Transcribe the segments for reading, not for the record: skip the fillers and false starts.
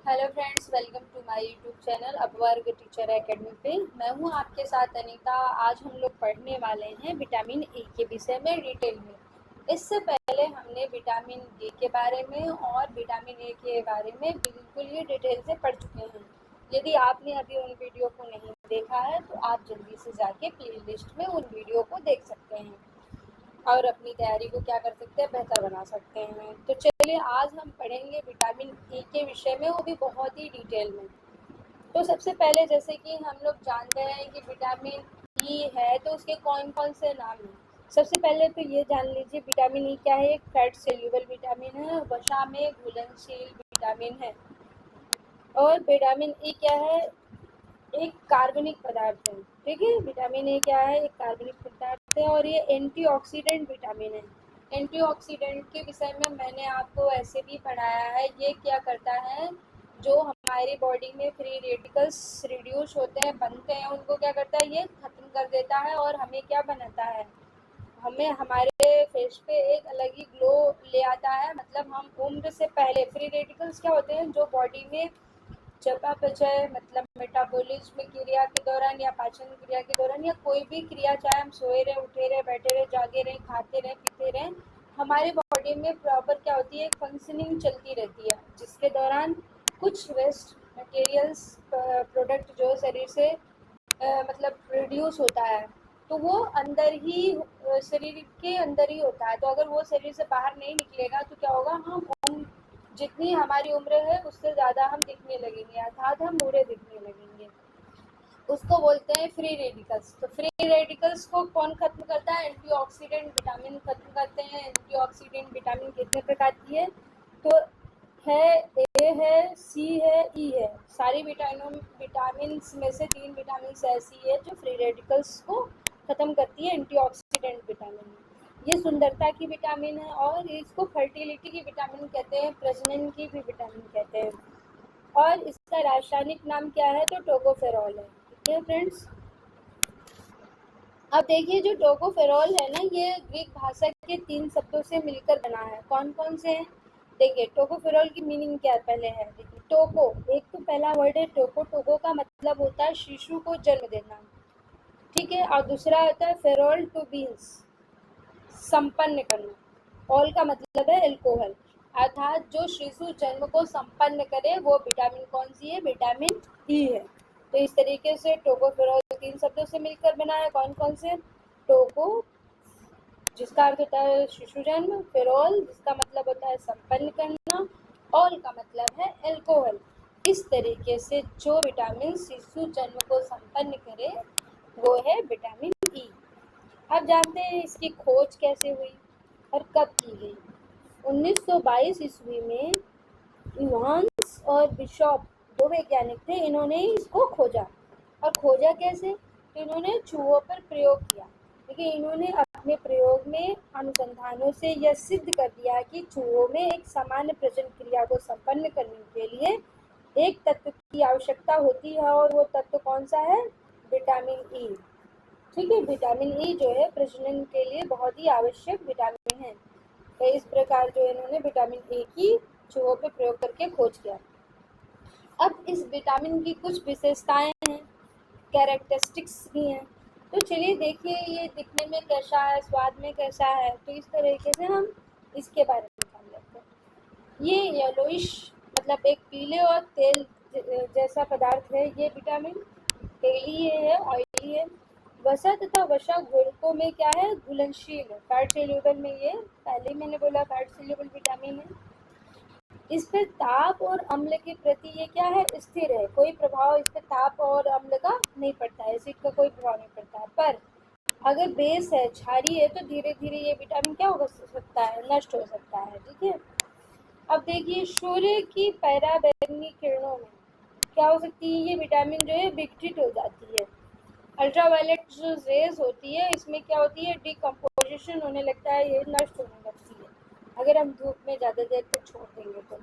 Hello friends, welcome to my YouTube channel Apvarg teacher academy पे। मैं हूं आपके साथ अनीता। आज हम लोग पढ़ने वाले हैं विटामिन ए के विषय में डिटेल में। इससे पहले हमने विटामिन डी के बारे में और विटामिन ए के बारे में बिल्कुल ही डिटेल से पढ़ चुके हैं। यदि आपने अभी उन वीडियो को नहीं देखा है तो आप जल्दी से जाके प्ले लिस्ट में उन वीडियो को देख सकते हैं और अपनी तैयारी को क्या कर सकते हैं, बेहतर बना सकते हैं। तो चलिए आज हम पढ़ेंगे विटामिन ई के विषय में, वो भी बहुत ही डिटेल में। तो सबसे पहले जैसे कि हम लोग जानते हैं कि विटामिन ई है तो उसके कौन कौन से नाम हैं। सबसे पहले तो ये जान लीजिए विटामिन ई क्या है। एक फैट सेल्यूबल विटामिन है, वसा में घुलनशील विटामिन है। और विटामिन ई क्या है, एक कार्बनिक पदार्थ है। ठीक है, विटामिन ए क्या है, एक कार्बनिक पदार्थ है और ये एंटीऑक्सीडेंट विटामिन है। एंटीऑक्सीडेंट के विषय में मैंने आपको ऐसे भी पढ़ाया है। ये क्या करता है, जो हमारी बॉडी में फ्री रेडिकल्स रिड्यूस होते हैं, बनते हैं, उनको क्या करता है, ये खत्म कर देता है और हमें क्या बनाता है, हमें हमारे फेस पे एक अलग ही ग्लो ले आता है। मतलब हम उम्र से पहले, फ्री रेडिकल्स क्या होते हैं, जो बॉडी में चयापचय मतलब मेटाबॉलिज्म क्रिया के दौरान या पाचन क्रिया के दौरान या कोई भी क्रिया, चाहे हम सोए रहे, उठे रहे, बैठे रहे, जागे रहे, खाते रहे, पीते रहे, हमारे बॉडी में प्रॉपर क्या होती है, फंक्शनिंग चलती रहती है, जिसके दौरान कुछ वेस्ट मटेरियल्स प्रोडक्ट जो शरीर से मतलब प्रोड्यूस होता है, तो वो अंदर ही शरीर के अंदर ही होता है। तो अगर वो शरीर से बाहर नहीं निकलेगा तो क्या होगा, हम जितनी हमारी उम्र है उससे ज़्यादा हम दिखने लगेंगे, अर्थात हम बूढ़े दिखने लगेंगे। उसको बोलते हैं फ्री रेडिकल्स। तो फ्री रेडिकल्स को कौन खत्म करता है, एंटीऑक्सीडेंट विटामिन खत्म करते हैं। एंटीऑक्सीडेंट विटामिन कितने प्रकार की है, तो है, ए है, सी है, ई है। सारी विटामिन में से 3 विटामिन ऐसी है जो फ्री रेडिकल्स को खत्म करती है, एंटीऑक्सीडेंट विटामिन। ये सुंदरता की विटामिन है और इसको फर्टिलिटी की विटामिन कहते हैं, प्रजनन की भी विटामिन कहते हैं। और इसका रासायनिक नाम क्या है, तो टोकोफेरॉल है। ठीक है फ्रेंड्स, अब देखिए जो टोकोफेरॉल है ना, ये ग्रीक भाषा के 3 शब्दों से मिलकर बना है। कौन कौन से हैं, देखिए टोकोफेरॉल की मीनिंग क्या पहले है। देखिए टोको, एक तो पहला वर्ड है टोको। टोको का मतलब होता है शिशु को जन्म देना। ठीक है, और दूसरा होता है फेरोल, टू बीन्स, संपन्न करना। ऑल का मतलब है एल्कोहल, अर्थात जो शिशु जन्म को संपन्न करे वो विटामिन कौन सी है, विटामिन ई है। तो इस तरीके से टोकोफेरॉल 3 शब्दों से मिलकर बना है। कौन कौन से, टोको जिसका अर्थ होता है शिशु जन्म, फेरोल जिसका मतलब होता है संपन्न करना, ऑल का मतलब है एल्कोहल। इस तरीके से जो विटामिन शिशु जन्म को संपन्न करे वो है विटामिन ई। अब जानते हैं इसकी खोज कैसे हुई और कब की गई। 1922 ईस्वी में इवांस और बिशॉप, 2 वैज्ञानिक थे, इन्होंने इसको खोजा। और खोजा कैसे, तो इन्होंने चूहों पर प्रयोग किया। देखिए इन्होंने अपने प्रयोग में अनुसंधानों से यह सिद्ध कर दिया कि चूहों में एक सामान्य प्रजनन क्रिया को संपन्न करने के लिए एक तत्व की आवश्यकता होती है और वो तत्व कौन सा है, विटामिन ई। ठीक है, विटामिन ई जो है प्रजनन के लिए बहुत ही आवश्यक विटामिन है। तो इस प्रकार जो इन्होंने विटामिन ए की चूहों पे प्रयोग करके खोज किया। अब इस विटामिन की कुछ विशेषताएं हैं, कैरेक्टरिस्टिक्स भी हैं। तो चलिए देखिए ये दिखने में कैसा है, स्वाद में कैसा है, तो इस तरीके से हम इसके बारे में जान लेते हैं। ये येलोइश मतलब एक पीले और तेल जैसा पदार्थ है। ये विटामिन तेली है, ऑयली है। वसा तथा वसा घोलकों में क्या है, घुलनशील है। फैट सेल्यूबल में, ये पहले ही मैंने बोला फैट सेल्यूबल विटामिन है। इस पर ताप और अम्ल के प्रति ये क्या है, स्थिर है। कोई प्रभाव इस पर ताप और अम्ल का नहीं पड़ता है, एसिड का कोई प्रभाव नहीं पड़ता है। पर अगर बेस है, क्षारीय है, तो धीरे धीरे ये विटामिन क्या हो सकता है, नष्ट हो सकता है। ठीक है, अब देखिए सूर्य की पराबैंगनी किरणों में क्या हो सकती है, ये विटामिन जो है विघटित हो जाती है। अल्ट्रावायलेट जो रेज होती है इसमें क्या होती है, डिकम्पोजिशन होने लगता है, ये नष्ट होने लगती है अगर हम धूप में ज़्यादा देर तक छोड़ देंगे तो।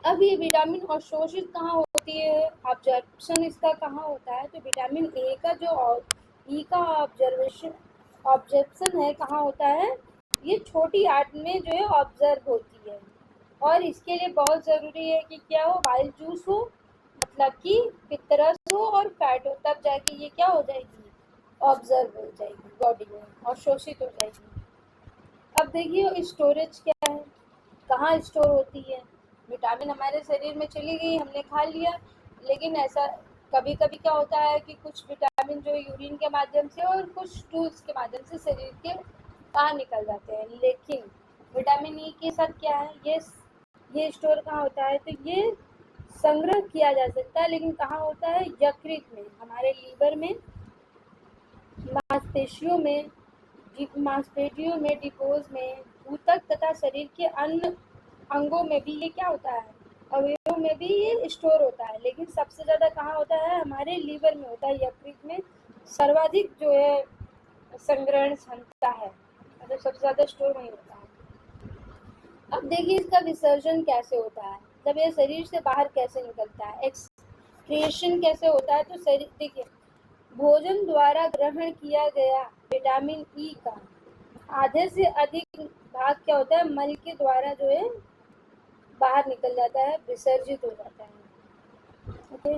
अब ये विटामिन अवशोषित कहाँ होती है, ऑब्जर्प्शन इसका कहाँ होता है, तो विटामिन ए का जो ई का ऑब्जर्प्शन है कहाँ होता है, ये छोटी आंत में जो है ऑब्जर्व होती है और इसके लिए बहुत ज़रूरी है कि क्या हो, बाइल जूस हो, मतलब कि पित्तरस हो और फैट हो, तब जाके ये क्या हो जाएगी, ऑब्जर्व हो जाएगी बॉडी में और शोषित हो जाएगी। अब देखिए स्टोरेज क्या है, कहाँ स्टोर होती है। विटामिन हमारे शरीर में चली गई, हमने खा लिया, लेकिन ऐसा कभी कभी क्या होता है कि कुछ विटामिन जो यूरिन के माध्यम से और कुछ टूल्स के माध्यम से शरीर के बाहर निकल जाते हैं। लेकिन विटामिन ई के साथ क्या है, ये स्टोर कहाँ होता है, तो ये संग्रह किया जा सकता है, लेकिन कहाँ होता है, यकृत में, हमारे लीवर में, मांसपेशियों में, मांसपेशियों में, डिपोज में, ऊतक तथा शरीर के अन्य अंगों में भी ये क्या होता है, अवयवों में भी ये स्टोर होता है। लेकिन सबसे ज़्यादा कहाँ होता है, हमारे लीवर में होता है, यकृत में सर्वाधिक जो है संग्रहण क्षमता है, मतलब सबसे ज़्यादा स्टोर वहीं होता है। अब देखिए इसका विसर्जन कैसे होता है, जब ये शरीर से बाहर कैसे निकलता है, एक्सक्रिएशन कैसे होता है। तो शरीर देखिए, भोजन द्वारा ग्रहण किया गया विटामिन ई का आधे से अधिक भाग क्या होता है, मल के द्वारा जो है बाहर निकल जाता है, विसर्जित हो जाता है। ओके,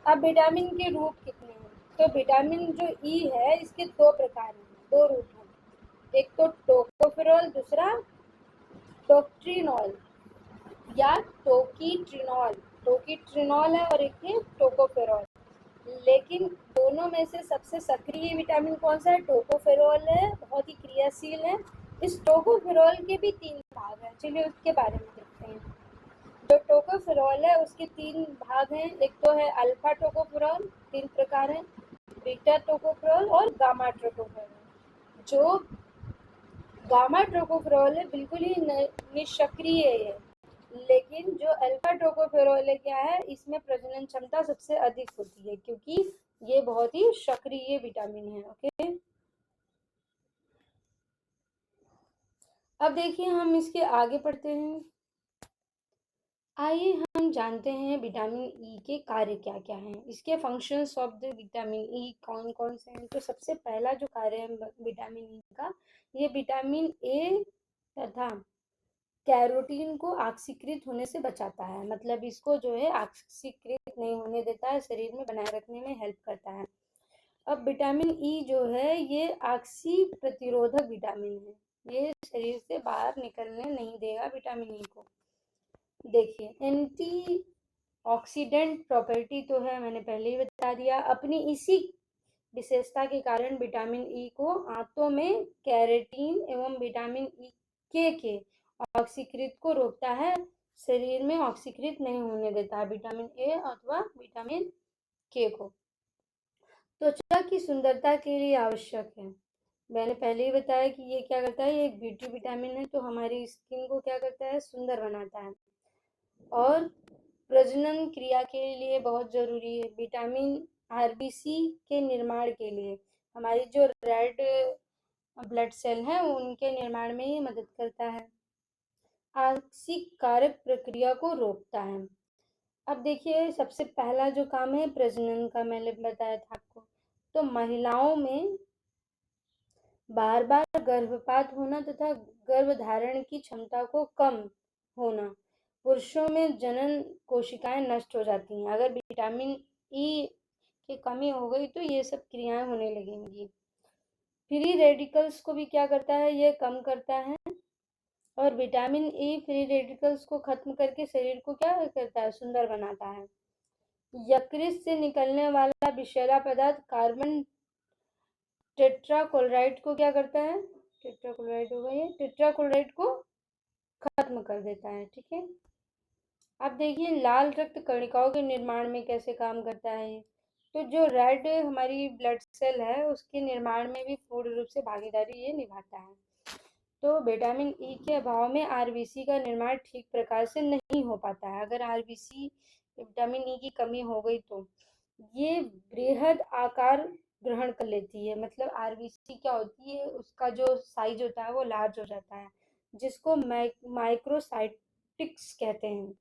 अब विटामिन के रूप कितने हैं, तो विटामिन जो ई है इसके दो प्रकार हैं, दो रूप हैं, एक तो टोकोफेरॉल, दूसरा टोक्ट्रिनॉल या टोकीट्रिनॉल। टोकीट्रिनॉल है और एक है टोकोफेरॉल। लेकिन दोनों में से सबसे सक्रिय विटामिन कौन सा है, टोकोफेरॉल है, बहुत ही क्रियाशील है। इस टोकोफेरॉल के भी तीन भाग हैं, चलिए उसके बारे में देखते हैं। जो टोकोफेरॉल है उसके तीन भाग हैं, एक तो है अल्फा टोकोफेरॉल, तीन प्रकार है, बीटा टोकोफेरॉल और गामा टोकोफेरॉल। जो गामा टोकोफेरॉल है बिल्कुल ही निष्क्रिय है, लेकिन जो अल्फा टोकोफेरॉल है क्या है, इसमें प्रजनन क्षमता सबसे अधिक होती है, क्योंकि ये बहुत ही सक्रिय विटामिन है। ओके, अब देखिए हम इसके आगे पढ़ते हैं। आइए हम जानते हैं विटामिन ई के कार्य क्या क्या हैं, इसके functions of the vitamin E कौन कौन से हैं। तो सबसे पहला जो कार्य है विटामिन ई का, ये विटामिन ए तथा कैरोटीन को ऑक्सीकृत होने से बचाता है, मतलब इसको जो है ऑक्सीकृत नहीं होने देता है, शरीर में बनाए रखने में हेल्प करता है। अब विटामिन ई जो है ये ऑक्सी प्रतिरोधक विटामिन है, ये शरीर से बाहर निकलने नहीं देगा विटामिन ई को। देखिए एंटी ऑक्सीडेंट प्रॉपर्टी तो है, मैंने पहले ही बता दिया। अपनी इसी विशेषता के कारण विटामिन ई को आंतों में कैरेटीन एवं विटामिन ई के ऑक्सीकृत को रोकता है, शरीर में ऑक्सीकृत नहीं होने देता है विटामिन ए अथवा विटामिन के को। त्वचा की सुंदरता के लिए आवश्यक है, मैंने पहले ही बताया कि ये क्या करता है, ये एक ब्यूटी विटामिन है, तो हमारी स्किन को क्या करता है, सुंदर बनाता है। और प्रजनन क्रिया के लिए बहुत ज़रूरी है, विटामिन आरबीसी के निर्माण के लिए, हमारी जो रेड ब्लड सेल हैं उनके निर्माण में ये मदद करता है, आंशिक कारक प्रक्रिया को रोकता है। अब देखिए सबसे पहला जो काम है प्रजनन का, मैंने बताया था आपको, तो महिलाओं में बार बार गर्भपात होना तथा गर्भधारण की क्षमता को कम होना, पुरुषों में जनन कोशिकाएं नष्ट हो जाती हैं, अगर विटामिन ई की कमी हो गई तो ये सब क्रियाएं होने लगेंगी। फ्री रेडिकल्स को भी क्या करता है, ये कम करता है, और विटामिन ई फ्री रेडिकल्स को खत्म करके शरीर को क्या करता है, सुंदर बनाता है। यकृत से निकलने वाला विषैला पदार्थ कार्बन टेट्राक्लोराइड को क्या करता है, टेट्राक्लोराइड होगा ये, टेट्राक्लोराइड को खत्म कर देता है। ठीक है, अब देखिए लाल रक्त कणिकाओं के निर्माण में कैसे काम करता है, तो जो रेड हमारी ब्लड सेल है उसके निर्माण में भी पूर्ण रूप से भागीदारी ये निभाता है। तो विटामिन ई के अभाव में आरबीसी का निर्माण ठीक प्रकार से नहीं हो पाता है, अगर आरबीसी विटामिन ई की कमी हो गई तो ये बृहद आकार ग्रहण कर लेती है, मतलब आरबीसी क्या होती है, उसका जो साइज होता है वो लार्ज हो जाता है, जिसको माइक्रोसाइटिक्स कहते हैं।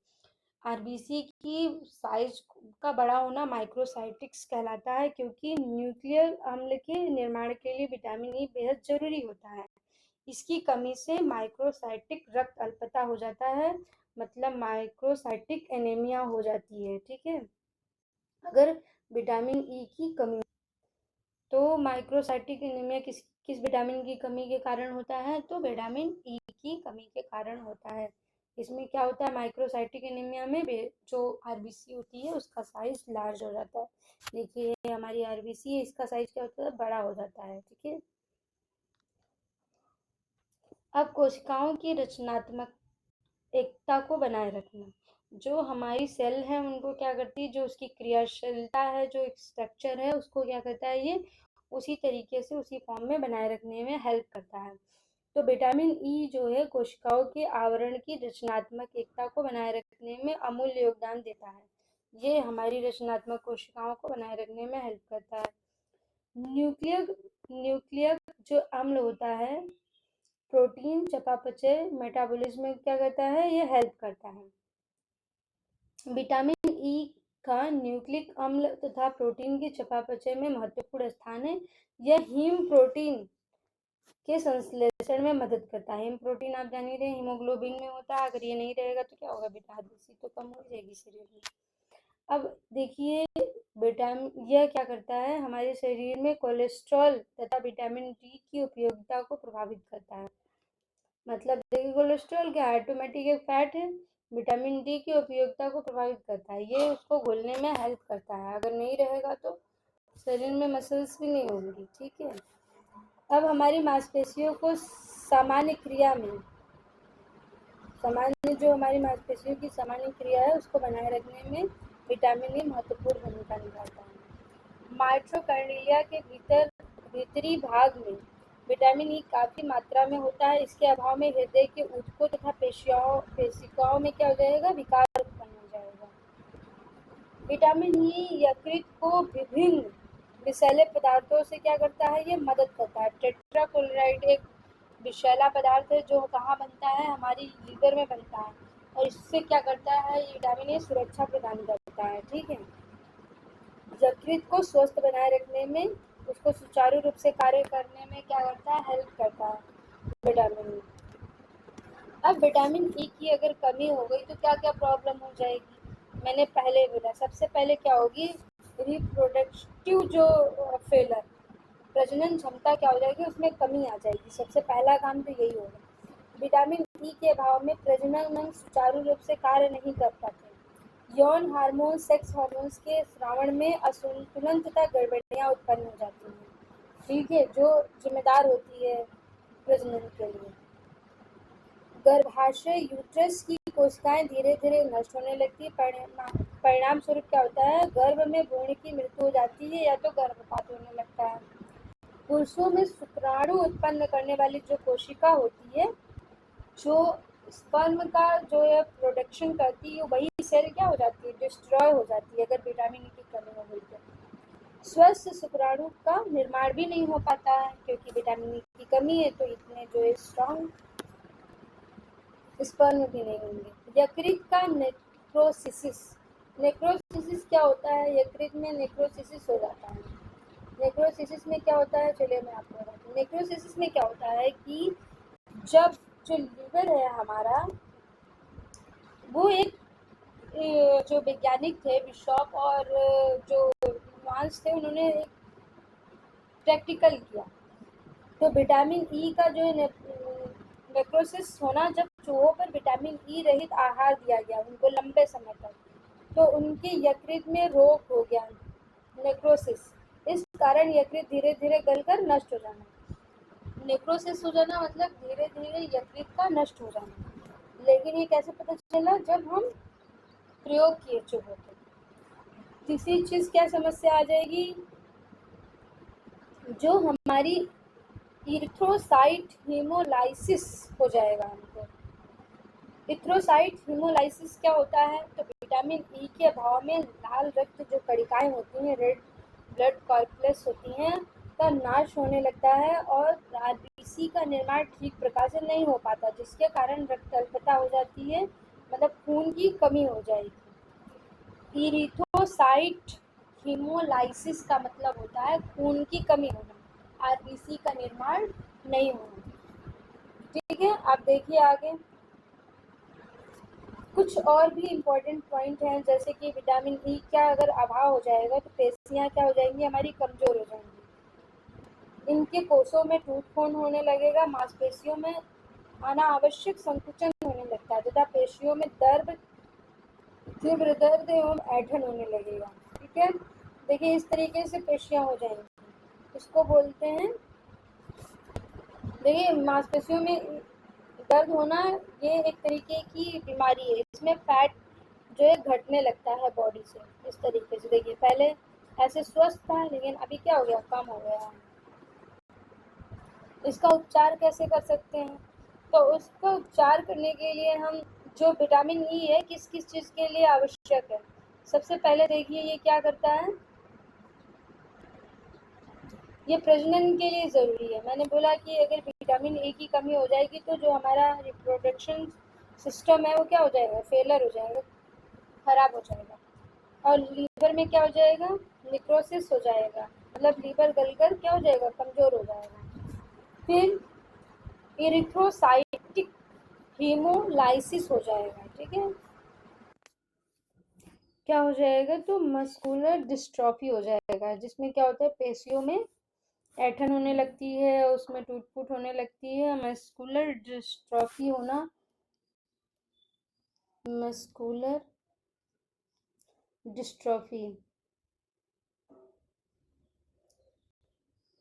आरबीसी की साइज का बड़ा होना माइक्रोसाइटिक्स कहलाता है, क्योंकि न्यूक्लियर अम्ल के निर्माण के लिए विटामिन ई बेहद जरूरी होता है। इसकी कमी से माइक्रोसाइटिक रक्त अल्पता हो जाता है, मतलब माइक्रोसाइटिक एनीमिया हो जाती है। ठीक है, अगर विटामिन ई की कमी, तो माइक्रोसाइटिक एनीमिया किस किस विटामिन की कमी के कारण होता है? तो विटामिन ई की कमी के कारण होता है। इसमें क्या होता है, माइक्रोसाइटिक एनीमिया में जो आरबीसी होती है उसका साइज लार्ज हो जाता है। देखिए ये हमारी आरबीसी है, इसका साइज क्या होता है, बड़ा हो जाता है। ठीक है, अब कोशिकाओं की रचनात्मक एकता को बनाए रखना, जो हमारी सेल है उनको क्या करती है, जो उसकी क्रियाशीलता है, जो एक स्ट्रक्चर है, उसको क्या करता है, ये उसी तरीके से उसी फॉर्म में बनाए रखने में हेल्प करता है। तो विटामिन ई जो है कोशिकाओं के आवरण की रचनात्मक एकता को बनाए रखने में अमूल्य योगदान देता है। ये हमारी रचनात्मक कोशिकाओं को बनाए रखने में हेल्प करता है। न्यूक्लियक न्यूक्लियक जो अम्ल होता है, प्रोटीन चयापचय मेटाबॉलिज्म में क्या करता है, ये हेल्प करता है। विटामिन ई का न्यूक्लिक अम्ल तथा प्रोटीन के चयापचय में महत्वपूर्ण स्थान है। यह हीम प्रोटीन के संश्लेषण में मदद करता है। हीम प्रोटीन आप जान ही रहे हीमोग्लोबिन में होता है, अगर ये नहीं रहेगा तो क्या होगा बेटा, आरबीसी तो कम हो जाएगी शरीर में। अब देखिए विटामिन यह क्या करता है, हमारे शरीर में कोलेस्ट्रॉल तथा विटामिन डी की उपयोगिता को प्रभावित करता है। मतलब देखिए कोलेस्ट्रॉल क्या है, ऑटोमेटिक एक फैट है, विटामिन डी की उपयोगिता को प्रभावित करता है, ये उसको घुलने में हेल्प करता है। अगर नहीं रहेगा तो शरीर में मसल्स भी नहीं होंगी। ठीक है, अब हमारी मांसपेशियों को सामान्य क्रिया में सामान्य जो हमारी मांसपेशियों की सामान्य क्रिया है उसको बनाए रखने में विटामिन ई महत्वपूर्ण भूमिका निभाता है। माइटोकॉन्ड्रिया के भीतरी भाग में विटामिन ई काफ़ी मात्रा में होता है। इसके अभाव में हृदय के ऊतकों तथा पेशिकाओं में क्या हो जाएगा, विकार उत्पन्न हो जाएगा। विटामिन ई यकृत को विभिन्न विषैले पदार्थों से क्या करता है, ये मदद करता है। टेट्राक्लोराइड एक विषैला पदार्थ है जो कहाँ बनता है, हमारी लीवर में बनता है, और इससे क्या करता है, ये विटामिन ए सुरक्षा प्रदान करता है। ठीक है, यकृत को स्वस्थ बनाए रखने में, उसको सुचारू रूप से कार्य करने में क्या करता है, हेल्प करता है विटामिन ई। अब विटामिन ई की अगर कमी हो गई तो क्या क्या प्रॉब्लम हो जाएगी, मैंने पहले बोला सबसे पहले क्या होगी, रिप्रोडक्टिव जो फेलर, प्रजनन क्षमता क्या हो जाएगी, उसमें कमी आ जाएगी। सबसे पहला काम तो यही होगा। विटामिन ई के अभाव में प्रजनन अंग सुचारू रूप से कार्य नहीं कर पाते। यौन हार्मोन, सेक्स हार्मोन्स के स्रावण में असंतुलन तथा गड़बड़ियाँ उत्पन्न हो जाती हैं। ठीक है, जो जिम्मेदार होती है प्रजनन के लिए। गर्भाशय यूट्रस की कोशिकाएं धीरे धीरे नष्ट होने लगती है। परिणाम स्वरूप क्या होता है, गर्भ में भ्रूण की मृत्यु हो जाती है या तो गर्भपात होने लगता है। पुरुषों में शुक्राणु उत्पन्न करने वाली जो कोशिका होती है, जो स्पर्म का जो है प्रोडक्शन करती है, वही सेल क्या हो जाती है, डिस्ट्रॉय हो जाती है अगर विटामिन ई की कमी हो गई तो। स्वस्थ शुक्राणु का निर्माण भी नहीं हो पाता है क्योंकि विटामिन ई की कमी है, तो इतने जो है स्ट्रॉन्ग स्पर्म भी नहीं होंगे। यकृत का नेक्रोसिस, नेक्रोसिस क्या होता है, यकृत में नेक्रोसिस हो जाता है। नेक्रोसिस में क्या होता है, चलिए मैं आपको बताती हूँ। नेक्रोसिस में क्या होता है कि जब जो लीवर है हमारा, वो एक जो वैज्ञानिक थे बिशॉप और जो नुआंस थे, उन्होंने एक प्रैक्टिकल किया। तो विटामिन ई का जो है नेक्रोसिस होना, जब चूहों पर विटामिन ई रहित आहार दिया गया उनको लंबे समय तक, तो उनके यकृत में रोग हो गया, नेक्रोसिस। इस कारण यकृत धीरे धीरे गलकर नष्ट हो जाना। नेक्रोसिस हो जाना मतलब धीरे धीरे यकृत का नष्ट हो जाना। लेकिन ये कैसे पता चला, जब हम प्रयोग किए चूहों पे। तीसरी चीज क्या समस्या आ जाएगी, जो हमारी इरिथ्रोसाइट हीमोलाइसिस हो जाएगा हमको। इरिथ्रोसाइट हीमोलाइसिस क्या होता है, तो विटामिन ई के अभाव में लाल रक्त जो कणिकाएं होती हैं, रेड ब्लड कॉर्पलेस होती हैं, का नाश होने लगता है और आरबीसी का निर्माण ठीक प्रकार से नहीं हो पाता, जिसके कारण रक्त अल्पता हो जाती है, मतलब खून की कमी हो जाएगी। इरिथ्रोसाइट हीमोलाइसिस का मतलब होता है खून की कमी होना, आरबीसी का निर्माण नहीं होना। ठीक है, आप देखिए आगे कुछ और भी इम्पोर्टेंट पॉइंट हैं, जैसे कि विटामिन ई का अगर अभाव हो जाएगा तो पेशियाँ क्या हो जाएंगी, हमारी कमज़ोर हो जाएंगी, इनके कोषों में टूट खून होने लगेगा, मांसपेशियों में अनावश्यक संकुचन होने लगता है तथा पेशियों में दर्द, तीव्र दर्द एवं ऐंठन होने लगेगा। ठीक है, देखिए इस तरीके से पेशियाँ हो जाएंगी, इसको बोलते हैं, देखिए मांसपेशियों में दर्द होना ये एक तरीके की बीमारी है, इसमें फैट जो है घटने लगता है बॉडी से। इस तरीके से देखिए पहले ऐसे स्वस्थ था, लेकिन अभी क्या हो गया, कम हो गया है। इसका उपचार कैसे कर सकते हैं, तो उसका उपचार करने के लिए हम जो विटामिन ई है किस किस चीज़ के लिए आवश्यक है, सबसे पहले देखिए ये क्या करता है, ये प्रजनन के लिए ज़रूरी है। मैंने बोला कि अगर विटामिन ए की कमी हो जाएगी तो जो हमारा रिप्रोडक्शन सिस्टम है वो क्या हो जाएगा, फेलर हो जाएगा, खराब हो जाएगा, और लीवर में क्या हो जाएगा, निक्रोसिस हो जाएगा, मतलब लीवर गलकर क्या हो जाएगा, कमज़ोर हो जाएगा। फिर इरिथ्रोसाइटिक हीमोलाइसिस हो जाएगा। ठीक है, क्या हो जाएगा, तो मस्कुलर डिस्ट्रॉफी हो जाएगा, जिसमें क्या होता है, पेशियों में ऐंठन होने लगती है, उसमें टूट फूट होने लगती है, मस्कुलर डिस्ट्रॉफी होना, मस्कुलर डिस्ट्रॉफी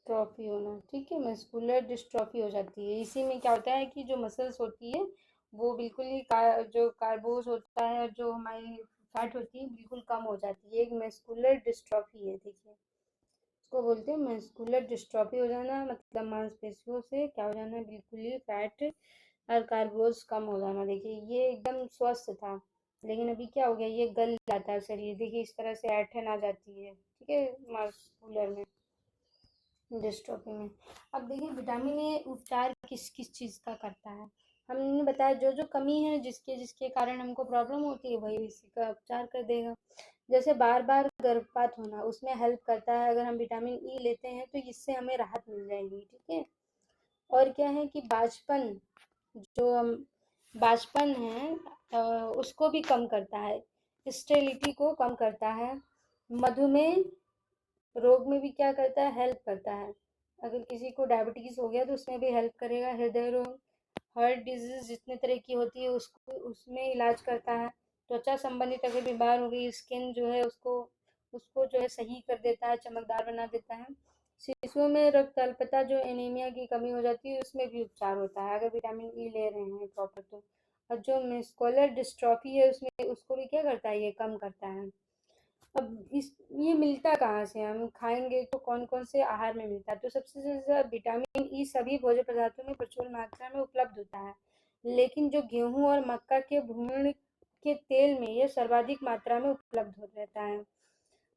ट्रॉफी होना, ठीक है, मस्कुलर डिस्ट्रॉफी हो जाती है। इसी में क्या होता है कि जो मसल्स होती है वो बिल्कुल ही जो कार्बोज होता है और जो हमारी फैट होती है बिल्कुल कम हो जाती है, एक मस्कुलर डिस्ट्रॉफी है। देखिए इसको बोलते हैं मस्कुलर डिस्ट्रॉफी हो जाना, मतलब मांसपेशियों से क्या हो जाना, बिल्कुल ही फैट और कार्बोज कम हो जाना। देखिए ये एकदम स्वस्थ था, लेकिन अभी क्या हो गया, ये गल जाता है शरीर, देखिए इस तरह से ऐंठन आ जाती है। ठीक है, मास्कुलर में डिस्ट्रॉफी में। अब देखिए विटामिन ए उपचार किस किस चीज़ का करता है, हमने बताया जो जो कमी है जिसके जिसके कारण हमको प्रॉब्लम होती है वही इसी का उपचार कर देगा। जैसे बार बार गर्भपात होना, उसमें हेल्प करता है, अगर हम विटामिन ई लेते हैं तो इससे हमें राहत मिल जाएगी। ठीक है, और क्या है कि बाँझपन, जो हम बाँझपन है उसको भी कम करता है, स्टेरिलिटी को कम करता है, मधुमेह रोग में भी क्या करता है, हेल्प करता है, अगर किसी को डायबिटीज़ हो गया तो उसमें भी हेल्प करेगा, हृदय रोग, हार्ट डिजीज जितने तरह की होती है उसको उसमें इलाज करता है, त्वचा संबंधित अगर बीमार हो गई, स्किन जो है उसको उसको जो है सही कर देता है, चमकदार बना देता है। शिशुओं में रक्त अल्पता जो एनीमिया की कमी हो जाती है उसमें भी उपचार होता है, अगर विटामिन ई ले रहे हैं प्रॉपर तो। और जो मस्कुलर डिस्ट्रॉफी है उसमें उसको भी क्या करता है, ये कम करता है। अब इस ये मिलता कहाँ से, हम खाएंगे तो कौन कौन से आहार में मिलता है, तो सबसे ज़्यादा विटामिन ई सभी भोज्य पदार्थों में प्रचुर मात्रा में उपलब्ध होता है, लेकिन जो गेहूं और मक्का के भूर्ण के तेल में ये सर्वाधिक मात्रा में उपलब्ध हो रहता है।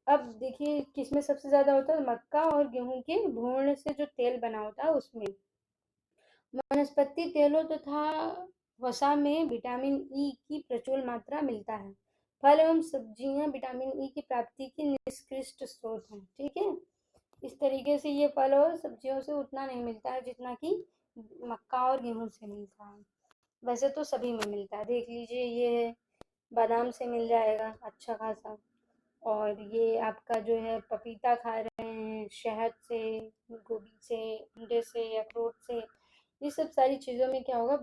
अब देखिए किसमें सबसे ज़्यादा होता है, मक्का और गेहूं के भूर्ण से जो तेल बना होता है उसमें। वनस्पति तेलों तथा वसा में विटामिन ई की प्रचुर मात्रा मिलता है। फल एवं सब्जियां विटामिन ई की प्राप्ति की निष्कृष्ट स्रोत हैं। ठीक है, इस तरीके से ये फल और सब्जियों से उतना नहीं मिलता है जितना कि मक्का और गेहूं से मिलता है। वैसे तो सभी में मिलता है, देख लीजिए ये बादाम से मिल जाएगा अच्छा खासा, और ये आपका जो है पपीता खा रहे हैं, शहद से, गोभी से, अंडे से, अखरोट से, ये सब सारी चीज़ों में क्या होगा,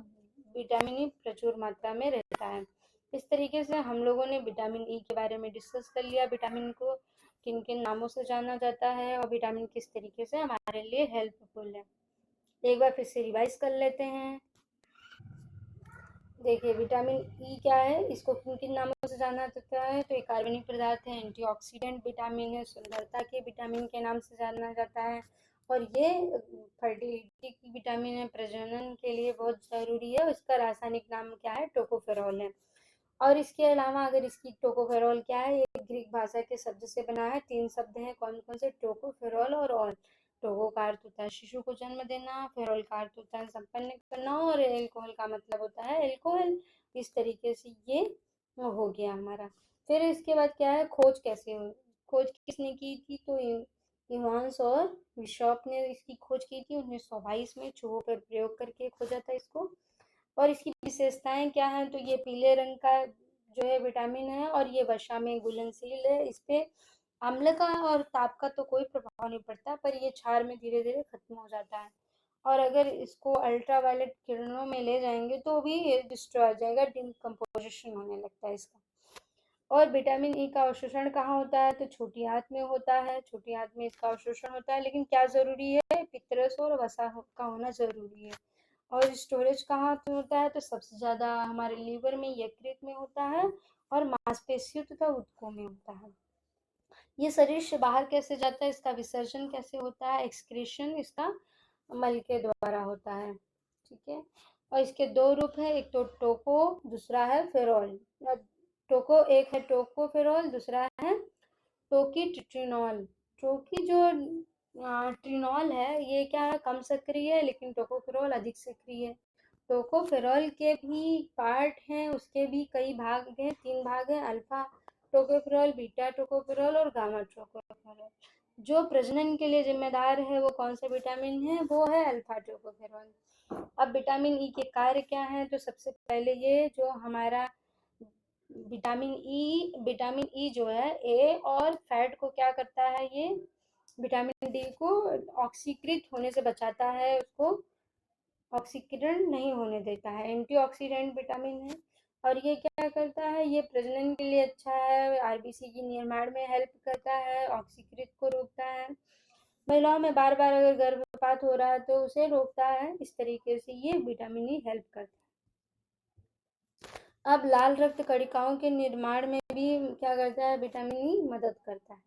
विटामिन ई प्रचुर मात्रा में रहता है। इस तरीके से हम लोगों ने विटामिन ई के बारे में डिस्कस कर लिया, विटामिन को किन किन नामों से जाना जाता है और विटामिन किस तरीके से हमारे लिए हेल्पफुल है। एक बार फिर से रिवाइज कर लेते हैं। देखिए विटामिन ई क्या है, इसको किन किन नामों से जाना जाता है, तो एक कार्बनिक पदार्थ है, एंटीऑक्सीडेंट विटामिन है, सुंदरता के विटामिन के नाम से जाना जाता है, और ये फर्टिलिटी की विटामिन है, प्रजनन के लिए बहुत ज़रूरी है, इसका रासायनिक नाम क्या है, टोकोफेरॉल है। और इसके अलावा अगर इसकी टोकोफेरॉल क्या है, ये ग्रीक भाषा के शब्द से बना है, तीन शब्द हैं, कौन कौन से, टोकोफेरॉल और ऑल। टोको का अर्थ होता है शिशु को जन्म देना, फेरॉल का अर्थ होता है संपन्न करना, और एल्कोहल का मतलब होता है एल्कोहल। इस तरीके से ये हो गया हमारा। फिर इसके बाद क्या है, खोज कैसे हुई, खोज किसने की थी, तो इवांस और बिशॉप ने इसकी खोज की थी 1922 में, चूहों पर प्रयोग करके खोजा था इसको। और इसकी विशेषताएं क्या हैं, तो ये पीले रंग का जो है विटामिन है और ये वसा में घुलनशील है। इस पे अम्ल का और ताप का तो कोई प्रभाव नहीं पड़ता, पर ये क्षार में धीरे धीरे खत्म हो जाता है। और अगर इसको अल्ट्रावायलेट किरणों में ले जाएंगे तो भी ये डिस्ट्रॉय हो जाएगा, डिकम्पोजिशन होने लगता है इसका। और विटामिन ई का अवशोषण कहाँ होता है, तो छोटी आंत में होता है, छोटी आंत में इसका अवशोषण होता है। लेकिन क्या जरूरी है, पित्तरस और वसा का होना जरूरी है। और स्टोरेज कहाँ पे होता है, तो सबसे ज्यादा हमारे लीवर में, यकृत में होता है और मांसपेशियों तथा ऊतकों में होता है। ये शरीर से बाहर कैसे जाता है, इसका विसर्जन कैसे होता है, एक्सक्रीशन इसका मल के द्वारा होता है। ठीक है। और इसके दो रूप है, एक तो टोको, दूसरा है फेरोल। टोको एक है टोकोफेरोल, दूसरा है टोकीट्रिनॉल। टोकी जो ट्रिनॉल है ये क्या है, कम सक्रिय है, लेकिन टोकोफेरोल अधिक सक्रिय है। टोकोफेरोल के भी पार्ट हैं, उसके भी कई भाग हैं, 3 भाग हैं, अल्फा टोकोफेरोल, बीटा टोकोफेरोल और गामा टोकोफेरोल। जो प्रजनन के लिए जिम्मेदार है वो कौन सा विटामिन है, वो है अल्फा टोकोफेरोल। अब विटामिन ई के कार्य क्या हैं, तो सबसे पहले ये जो हमारा विटामिन ई जो है ए और फैट को क्या करता है, ये विटामिन डी को ऑक्सीकृत होने से बचाता है, उसको ऑक्सीकरण नहीं होने देता है, एंटीऑक्सीडेंट विटामिन है। और ये क्या करता है, ये प्रजनन के लिए अच्छा है, आरबीसी की निर्माण में हेल्प करता है, ऑक्सीकृत को रोकता है, महिलाओं में बार बार अगर गर्भपात हो रहा है तो उसे रोकता है। इस तरीके से ये विटामिन ई हेल्प करता है। अब लाल रक्त कणिकाओं के निर्माण में भी क्या करता है, विटामिन ई मदद करता है।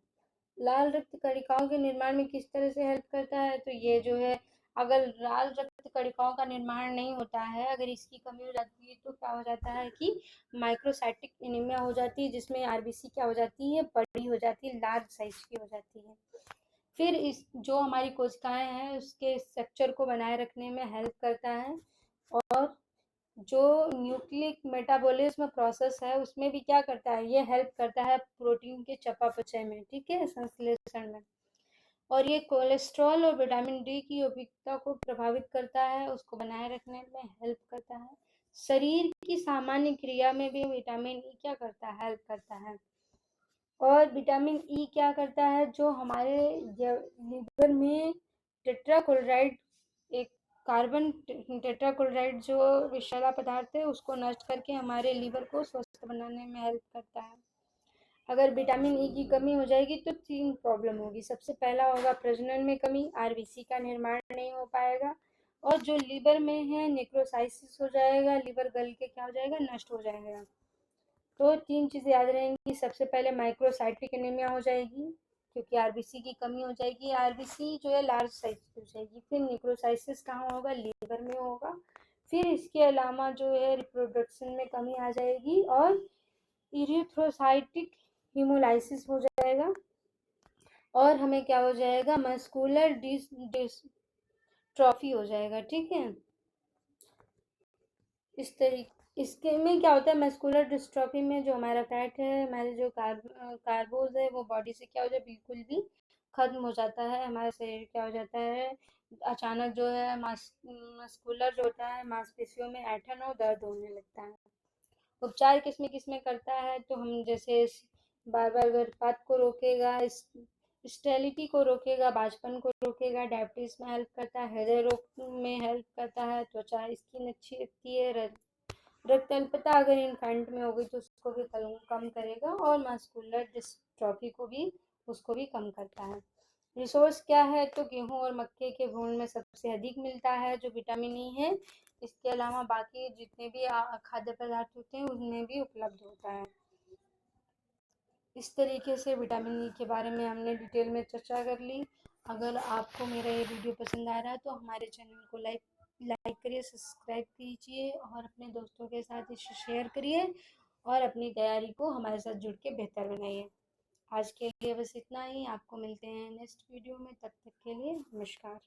लाल रक्त कणिकाओं के निर्माण में किस तरह से हेल्प करता है, तो ये जो है, अगर लाल रक्त कणिकाओं का निर्माण नहीं होता है, अगर इसकी कमी हो जाती है तो क्या हो जाता है कि माइक्रोसाइटिक एनीमिया हो जाती है, जिसमें आरबीसी क्या हो जाती है, बड़ी हो जाती है, लार्ज साइज की हो जाती है। फिर इस जो हमारी कोशिकाएं हैं उसके स्ट्रक्चर को बनाए रखने में हेल्प करता है। और जो न्यूक्लिक मेटाबॉलिज्म प्रोसेस है उसमें भी क्या करता है, ये हेल्प करता है प्रोटीन के चयापचय में, ठीक है, संश्लेषण में। और ये कोलेस्ट्रॉल और विटामिन डी की उपयुक्तता को प्रभावित करता है, उसको बनाए रखने में हेल्प करता है। शरीर की सामान्य क्रिया में भी विटामिन ई क्या करता है, हेल्प करता है। और विटामिन ई क्या करता है, जो हमारे लिवर में टेट्राक्लोराइड, एक कार्बन टेट्राक्लोराइड जो विषैला पदार्थ है उसको नष्ट करके हमारे लिवर को स्वस्थ बनाने में हेल्प करता है। अगर विटामिन ई की कमी हो जाएगी तो 3 प्रॉब्लम होगी। सबसे पहला होगा प्रजनन में कमी, आरबीसी का निर्माण नहीं हो पाएगा, और जो लिवर में है नेक्रोसाइसिस हो जाएगा, लिवर गल के क्या हो जाएगा, नष्ट हो जाएगा। तो 3 चीज़ें याद रहेंगी, सबसे पहले माइक्रोसाइटिक एनीमिया हो जाएगी क्योंकि आरबीसी की कमी हो जाएगी, आरबीसी जो है लार्ज साइज की हो जाएगी। फिर नेक्रोसाइसिस कहाँ होगा, लीवर में होगा। फिर इसके अलावा जो है रिप्रोडक्शन में कमी आ जाएगी और इरिथ्रोसाइटिक हीमोलाइसिस हो जाएगा। और हमें क्या हो जाएगा, मस्कुलर डिस्ट्रॉफी हो जाएगा, ठीक है। इस तरीके इसके में क्या होता है, मस्कुलर डिस्ट्रॉफी में जो हमारा फैट है, हमारे जो कार्बोज है, वो बॉडी से क्या हो जाए, बिल्कुल भी खत्म हो जाता है। हमारा शरीर क्या हो जाता है, अचानक जो है मस्कुलर जो होता है, मांसपेशियों में ऐंठन और दर्द होने लगता है। उपचार किसमें किसमें करता है, तो हम जैसे बार बार गर्भपात को रोकेगा, स्टेरिलिटी को रोकेगा, बांझपन को रोकेगा, डायबिटीज में हेल्प करता है, हृदय रोग में हेल्प करता है, त्वचा स्किन अच्छी रखती है, रक्त अल्पता अगर इन्फेंट में हो गई तो उसको भी कम करेगा, और मस्कुलर डिस्ट्रॉफी को भी उसको भी कम करता है। रिसोर्स क्या है, तो गेहूं और मक्के के भून में सबसे अधिक मिलता है जो विटामिन ई है। इसके अलावा बाकी जितने भी खाद्य पदार्थ होते हैं उनमें भी उपलब्ध होता है। इस तरीके से विटामिन ई के बारे में हमने डिटेल में चर्चा कर ली। अगर आपको मेरा ये वीडियो पसंद आ रहा है तो हमारे चैनल को लाइक करिए, सब्सक्राइब कीजिए और अपने दोस्तों के साथ इसे शेयर करिए और अपनी तैयारी को हमारे साथ जुड़ के बेहतर बनाइए। आज के लिए बस इतना ही, आपको मिलते हैं नेक्स्ट वीडियो में, तब तक के लिए नमस्कार।